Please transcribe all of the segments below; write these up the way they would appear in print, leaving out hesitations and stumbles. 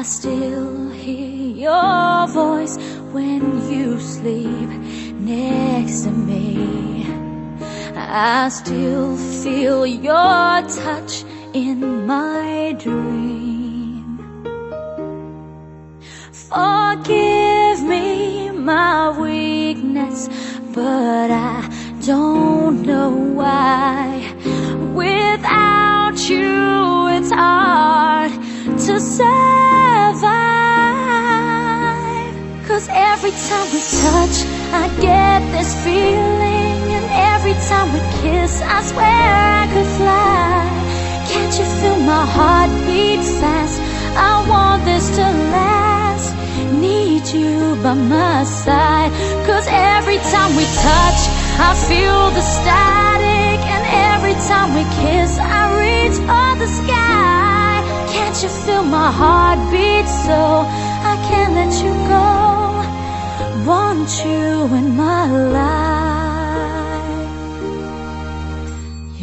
I still hear your voice when you sleep next to me. I still feel your touch in my dream. Forgive me my weakness, but I don't know why. Without you, it's hard to survive. 'Cause every time we touch, I get this feeling, and every time we kiss, I swear I could fly. Can't you feel my heart beat fast? I want this to last. Need you by my side. 'Cause every time we touch, I feel the static, and every time we kiss, I reach for the sky. Can't you feel my heart beat so I can't let you go? Want you in my life.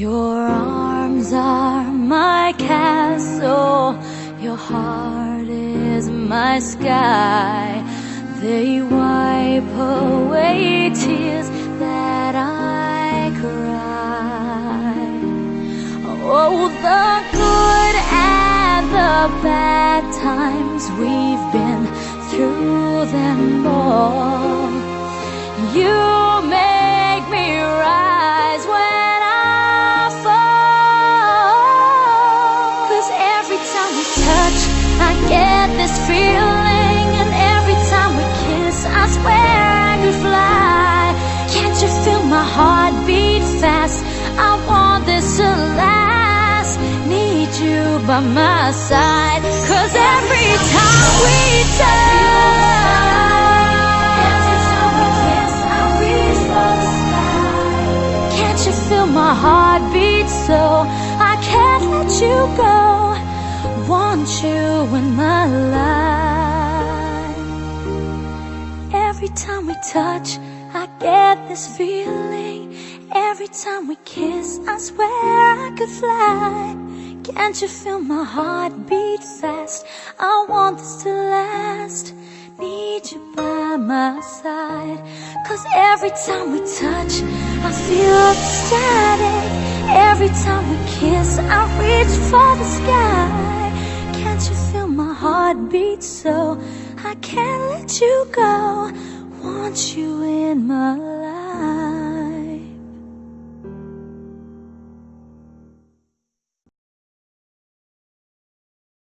Your arms are my castle, your heart is my sky. They wipe away tears that I cry. Oh, the good and the bad times, we've been through them all. You make me rise when I fall. 'Cause every time we touch, I get this feeling, and every time we kiss, I swear I could fly. Can't you feel my heart beat fast? I want this to last. Need you by my side. 'Cause every time we touch, every time we kiss, I reach for the sky. Can't you feel my heart beat so I can't let you go? Want you in my life. Every time we touch, I get this feeling. Every time we kiss, I swear I could fly. Can't you feel my heart beat fast? I want this to last. Need you by my side. 'Cause every time we touch, I feel the static. Every time we kiss, I reach for the sky. Can't you feel my heart beat so I can't let you go?